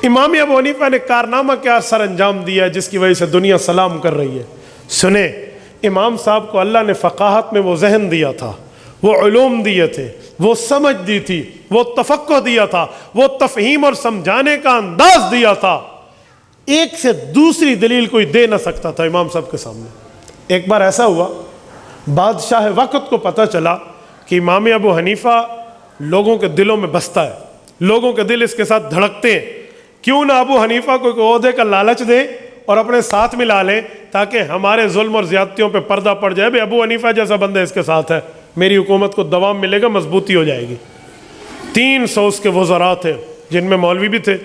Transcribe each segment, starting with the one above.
امام ابو حنیفہ نے کارنامہ کیا سر انجام دیا جس کی وجہ سے دنیا سلام کر رہی ہے؟ سنیں، امام صاحب کو اللہ نے فقاہت میں وہ ذہن دیا تھا، وہ علوم دیے تھے، وہ سمجھ دی تھی، وہ تفقہ دیا تھا، وہ تفہیم اور سمجھانے کا انداز دیا تھا، ایک سے دوسری دلیل کوئی دے نہ سکتا تھا امام صاحب کے سامنے۔ ایک بار ایسا ہوا، بادشاہ وقت کو پتہ چلا کہ امام ابو حنیفہ لوگوں کے دلوں میں بستا ہے، لوگوں کے دل اس کے ساتھ دھڑکتے ہیں، کیوں نہ ابو حنیفہ کو کوئی عہدے کا لالچ دیں اور اپنے ساتھ ملا لیں تاکہ ہمارے ظلم اور زیادتیوں پہ پردہ پڑ جائے۔ بھئی ابو حنیفہ جیسا بندہ اس کے ساتھ ہے، میری حکومت کو دوام ملے گا، مضبوطی ہو جائے گی۔ 300 اس کے وزراء تھے جن میں مولوی بھی تھے،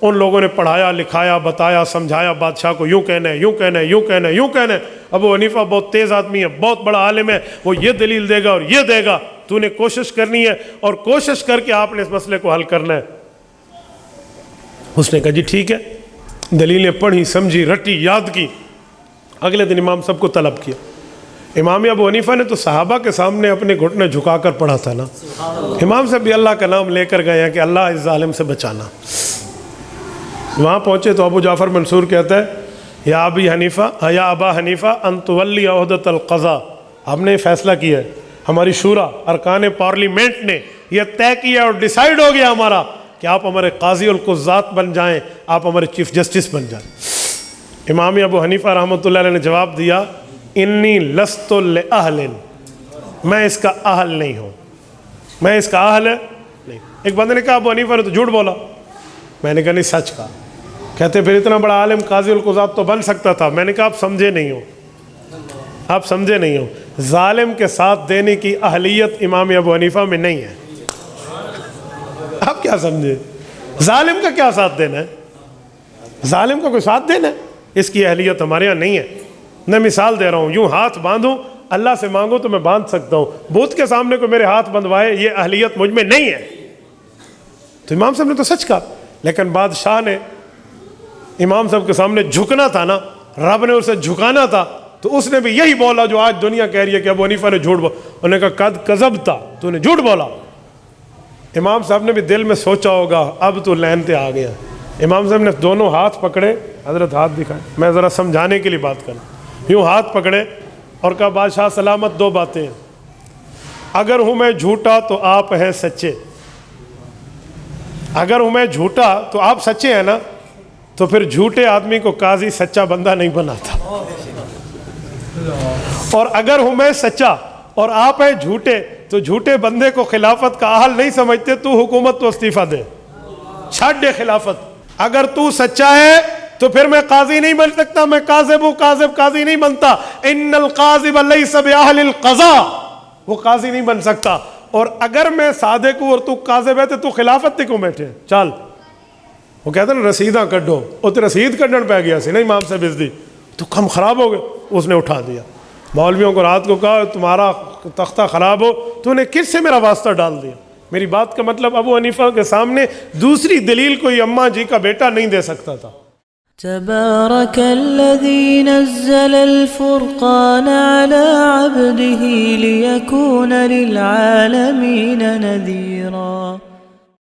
ان لوگوں نے پڑھایا، لکھایا، بتایا، سمجھایا بادشاہ کو یوں کہنا ہے، یوں کہنا ہے، یوں کہنا ہے، یوں کہنا ہے۔ ابو حنیفہ بہت تیز آدمی ہے، بہت بڑا عالم ہے، وہ یہ دلیل دے گا اور یہ دے گا، تو نے کوشش کرنی ہے اور کوشش کر کے آپ نے اس مسئلے کو حل کرنا ہے۔ اس نے کہا جی ٹھیک ہے، دلیلیں پڑھی، سمجھی، رٹی، یاد کی۔ اگلے دن امام صاحب کو طلب کیا۔ امام ابو حنیفہ نے تو صحابہ کے سامنے اپنے گھٹنے جھکا کر پڑھا تھا نا، امام صاحب بھی اللہ کا نام لے کر گئے ہیں کہ اللہ اس ظالم سے بچانا۔ وہاں پہنچے تو ابو جعفر منصور کہتا ہے یا ابا حنیفہ ان تولی عہدۃ القضاء، ہم نے فیصلہ کیا ہے، ہماری شورا ارکان پارلیمنٹ نے یہ طے کیا اور ڈیسائیڈ ہو گیا ہمارا کہ آپ ہمارے قاضی القضات بن جائیں، آپ ہمارے چیف جسٹس بن جائیں۔ امام ابو حنیفہ رحمۃ اللہ علیہ نے جواب دیا انی لست لأہل، میں اس کا اہل نہیں ہوں، میں اس کا اہل نہیں۔ ایک بندے نے کہا ابو حنیفہ نے تو جھوٹ بولا، میں نے کہا نہیں سچ کہا۔ کہتے پھر اتنا بڑا عالم قاضی القضات تو بن سکتا تھا۔ میں نے کہا آپ سمجھے نہیں ہو، آپ سمجھے نہیں ہو، ظالم کے ساتھ دینے کی اہلیت امام ابو حنیفہ میں نہیں ہے۔ آپ کیا سمجھے؟ ظالم کا کیا ساتھ دینا ہے؟ ظالم کا کوئی ساتھ دینا ہے؟ اس کی اہلیت ہمارے یہاں نہیں ہے۔ میں مثال دے رہا ہوں، یوں ہاتھ باندھوں، اللہ سے مانگو تو میں باندھ سکتا ہوں، بت کے سامنے کوئی میرے ہاتھ بندھوائے یہ اہلیت مجھ میں نہیں ہے۔ تو امام صاحب نے تو سچ کہا، لیکن بادشاہ نے امام صاحب کے سامنے جھکنا تھا نا، رب نے اسے جھکانا تھا، تو اس نے بھی یہی بولا جو آج دنیا کہہ رہی ہے کہ ابو حنیفہ نے جھوٹ بولا۔ انہوں نے کہا قد کذبت، تو نے جھوٹ بولا۔ امام صاحب نے بھی دل میں سوچا ہوگا اب تو لین پہ آ گیا۔ امام صاحب نے دونوں ہاتھ پکڑے، حضرت ہاتھ دکھائے، میں ذرا سمجھانے کے لیے بات کروں، یوں ہاتھ پکڑے اور کہا بادشاہ سلامت، دو باتیں ہیں، اگر ہوں میں جھوٹا تو آپ ہیں سچے، اگر ہوں میں جھوٹا تو آپ سچے ہیں نا، تو پھر جھوٹے آدمی کو قاضی سچا بندہ نہیں بناتا، اور اگر ہوں میں سچا اور آپ ہیں جھوٹے تو جھوٹے بندے کو خلافت کا اہل نہیں سمجھتے، تو حکومت تو استعفیٰ دے، چھاڑ دے خلافت۔ اگر تو سچا ہے تو پھر میں قاضی نہیں بن سکتا، میں کاذب ہوں، کاذب قاضی نہیں بنتا، ان القاذب لیس باہل القضاء، وہ قاضی نہیں بن سکتا۔ اور اگر میں صادق ہوں اور تو کاذب ہے تو تو خلافت تے کیوں بیٹھے؟ چل، وہ کہتا نا رسیداں کڈو، وہ تو رسید کڈن پہ گیا سی نا امام صاحب دی، تو کم خراب ہو گئے، اس نے اٹھا دیا۔ مولویوں کو رات کو کہا تمہارا تختہ خراب ہو، تو نے کس سے میرا واسطہ ڈال دیا؟ میری بات کا مطلب ابو حنیفہ کے سامنے دوسری دلیل کوئی اماں جی کا بیٹا نہیں دے سکتا تھا۔ تبارك الذي نزل الفرقان على عبده ليكون للعالمين نذيرا